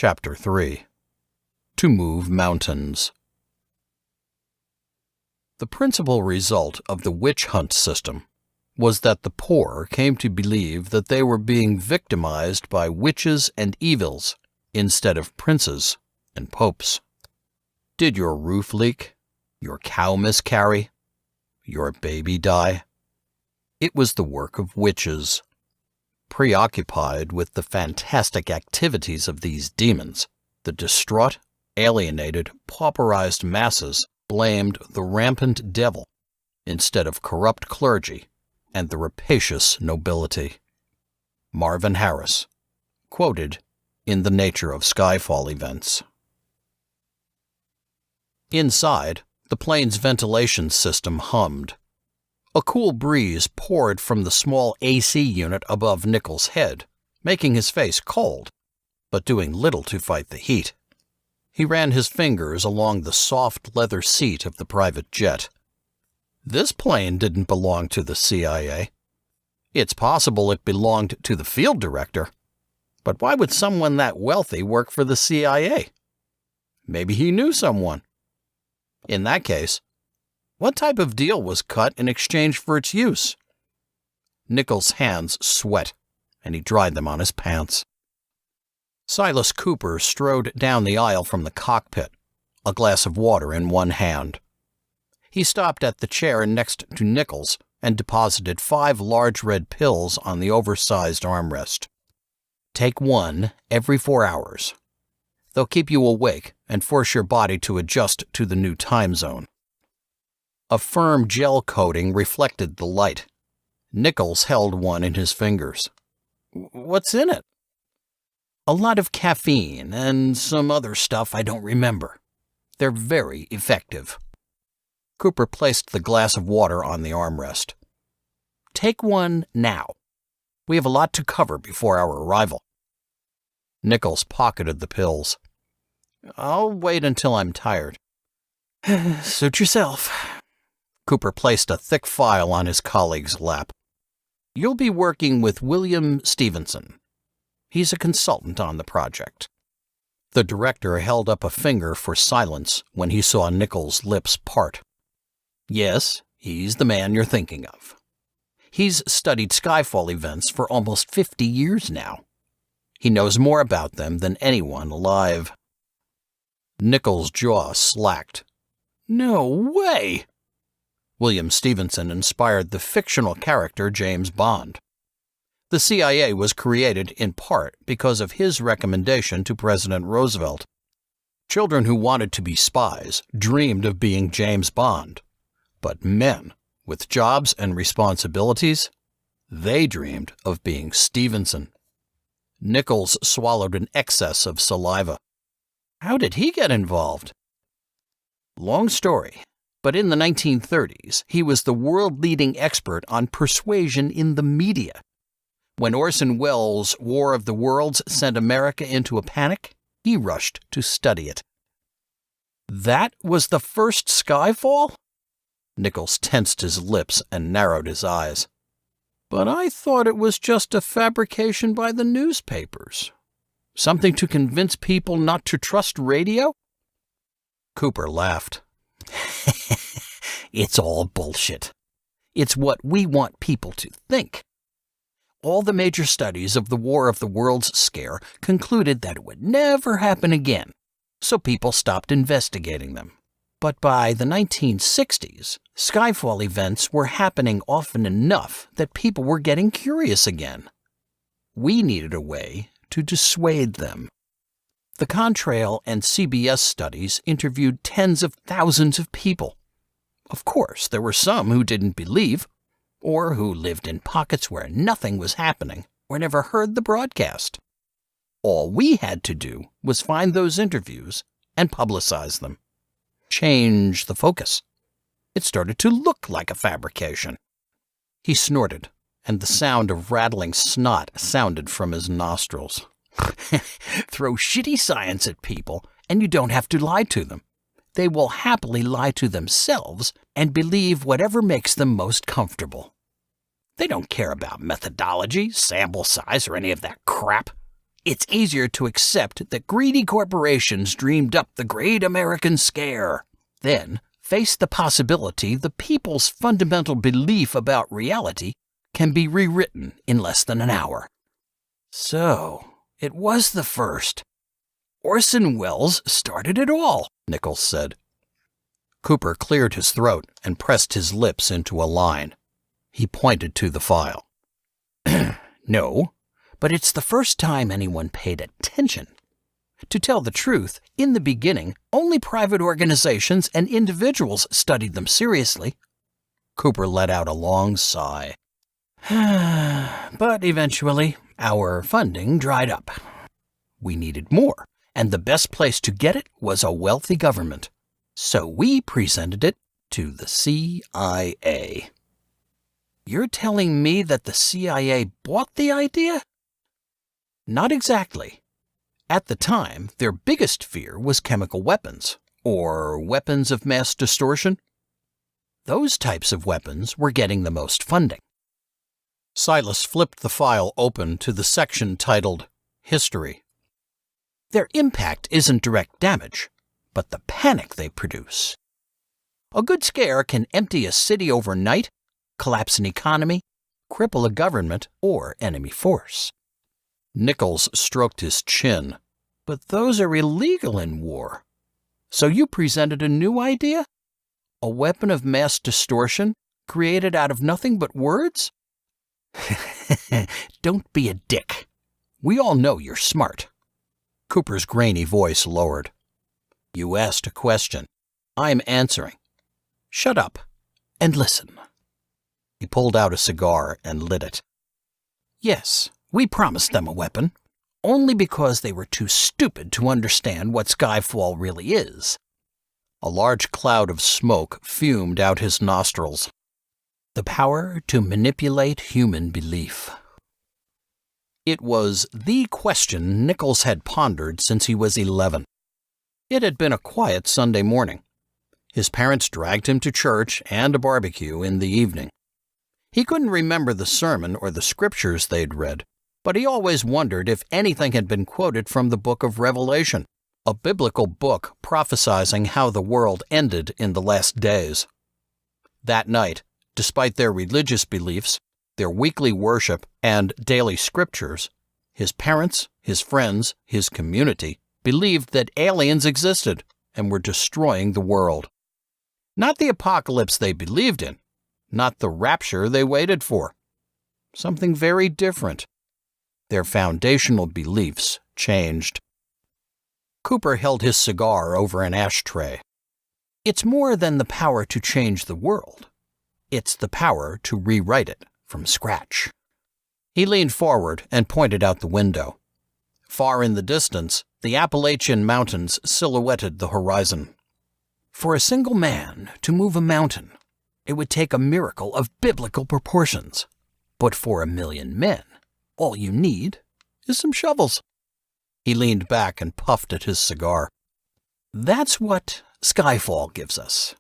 Chapter 3. To Move Mountains. The principal result of the witch hunt system was that the poor came to believe that they were being victimized by witches and evils instead of princes and popes. Did your roof leak? Your cow miscarry? Your baby die? It was the work of witches. Preoccupied with the fantastic activities of these demons, the distraught, alienated, pauperized masses blamed the rampant devil instead of corrupt clergy and the rapacious nobility. Marvin Harris, quoted in The Nature of Skyfall Events. Inside, the plane's ventilation system hummed. A cool breeze poured from the small AC unit above Nichols' head, making his face cold, but doing little to fight the heat. He ran his fingers along the soft leather seat of the private jet. This plane didn't belong to the CIA. It's possible it belonged to the field director, but why would someone that wealthy work for the CIA? Maybe he knew someone. In that case, what type of deal was cut in exchange for its use? Nichols' hands sweat, and he dried them on his pants. Silas Cooper strode down the aisle from the cockpit, a glass of water in one hand. He stopped at the chair next to Nichols and deposited 5 large red pills on the oversized armrest. Take one every 4 hours. They'll keep you awake and force your body to adjust to the new time zone. A firm gel coating reflected the light. Nichols held one in his fingers. What's in it? A lot of caffeine and some other stuff I don't remember. They're very effective. Cooper placed the glass of water on the armrest. Take one now. We have a lot to cover before our arrival. Nichols pocketed the pills. I'll wait until I'm tired. Suit yourself. Cooper placed a thick file on his colleague's lap. You'll be working with William Stevenson. He's a consultant on the project. The director held up a finger for silence when he saw Nichols' lips part. Yes, he's the man you're thinking of. He's studied Skyfall events for almost 50 years now. He knows more about them than anyone alive. Nichols' jaw slacked. No way! William Stevenson inspired the fictional character James Bond. The CIA was created in part because of his recommendation to President Roosevelt. Children who wanted to be spies dreamed of being James Bond, but men with jobs and responsibilities, they dreamed of being Stevenson. Nichols swallowed an excess of saliva. How did he get involved? Long story, but in the 1930s, he was the world-leading expert on persuasion in the media. When Orson Welles' War of the Worlds sent America into a panic, he rushed to study it. That was the first Skyfall? Nichols tensed his lips and narrowed his eyes. But I thought it was just a fabrication by the newspapers. Something to convince people not to trust radio? Cooper laughed. It's all bullshit. It's what we want people to think. All the major studies of the War of the Worlds scare concluded that it would never happen again, so people stopped investigating them. But by the 1960s, Skyfall events were happening often enough that people were getting curious again. We needed a way to dissuade them. The Contrail and CBS studies interviewed tens of thousands of people. Of course, there were some who didn't believe, or who lived in pockets where nothing was happening, or never heard the broadcast. All we had to do was find those interviews and publicize them. Change the focus. It started to look like a fabrication. He snorted, and the sound of rattling snot sounded from his nostrils. Throw shitty science at people, and you don't have to lie to them. They will happily lie to themselves and believe whatever makes them most comfortable. They don't care about methodology, sample size, or any of that crap. it's easier to accept that greedy corporations dreamed up the Great American Scare. Then, face the possibility the people's fundamental belief about reality can be rewritten in less than an hour. So, it was the first. Orson Welles started it all, Nichols said. Cooper cleared his throat and pressed his lips into a line. He pointed to the file. No, but it's the first time anyone paid attention. To tell the truth, in the beginning, only private organizations and individuals studied them seriously. Cooper let out a long sigh. But eventually, our funding dried up. We needed more, and the best place to get it was a wealthy government. So we presented it to the CIA. You're telling me that the CIA bought the idea? Not exactly. At the time, their biggest fear was chemical weapons, or weapons of mass distortion. Those types of weapons were getting the most funding. Silas flipped the file open to the section titled History. Their impact isn't direct damage, but the panic they produce. A good scare can empty a city overnight, collapse an economy, cripple a government or enemy force. Nichols stroked his chin. But those are illegal in war. So you presented a new idea? A weapon of mass distortion created out of nothing but words? Don't be a dick. We all know you're smart. Cooper's grainy voice lowered. You asked a question. I'm answering. Shut up and listen. He pulled out a cigar and lit it. Yes, we promised them a weapon, only because they were too stupid to understand what Skyfall really is. A large cloud of smoke fumed out his nostrils. The power to manipulate human belief. It was the question Nichols had pondered since he was 11. It had been a quiet Sunday morning. His parents dragged him to church and a barbecue in the evening. He couldn't remember the sermon or the scriptures they'd read, but he always wondered if anything had been quoted from the book of Revelation, a biblical book prophesizing how the world ended in the last days. That night, despite their religious beliefs, their weekly worship, and daily scriptures, his parents, his friends, his community believed that aliens existed and were destroying the world. Not the apocalypse they believed in, not the rapture they waited for. Something very different. Their foundational beliefs changed. Cooper held his cigar over an ashtray. It's more than the power to change the world. It's the power to rewrite it from scratch. He leaned forward and pointed out the window. Far in the distance, the Appalachian Mountains silhouetted the horizon. For a single man to move a mountain, it would take a miracle of biblical proportions. But for 1,000,000 men, all you need is some shovels. He leaned back and puffed at his cigar. That's what Skyfall gives us.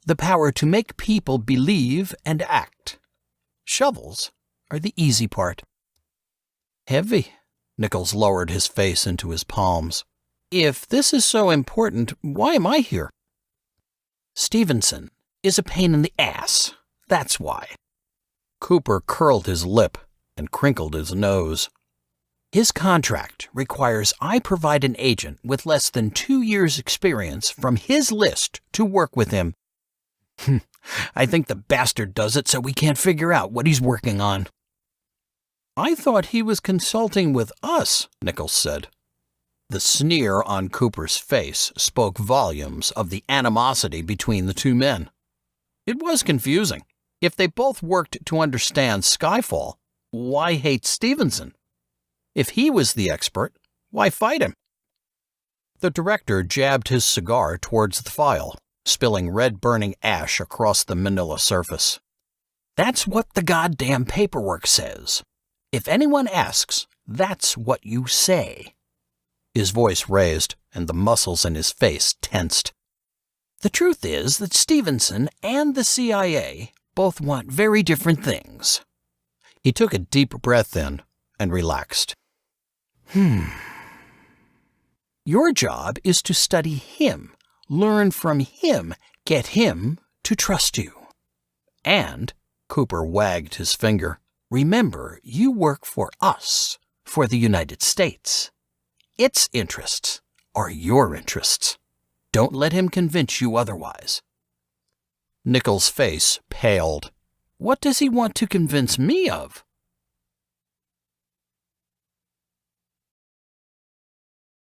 The power to make people believe and act. Shovels are the easy part. Heavy. Nichols lowered his face into his palms. If this is so important, why am I here? Stevenson is a pain in the ass. That's why. Cooper curled his lip and crinkled his nose. His contract requires I provide an agent with less than 2 years' experience from his list to work with him. I think the bastard does it so we can't figure out what he's working on. I thought he was consulting with us, Nichols said. The sneer on Cooper's face spoke volumes of the animosity between the two men. It was confusing. If they both worked to understand Skyfall, why hate Stevenson? If he was the expert, why fight him? The director jabbed his cigar towards the file, spilling red burning ash across the manila surface. That's what the goddamn paperwork says. If anyone asks, that's what you say. His voice raised, and the muscles in his face tensed. The truth is that Stevenson and the CIA both want very different things. He took a deep breath in and relaxed. Your job is to study him, learn from him, get him to trust you. And, Cooper wagged his finger, remember you work for us, for the United States. Its interests are your interests. Don't let him convince you otherwise. Nichols' face paled. What does he want to convince me of?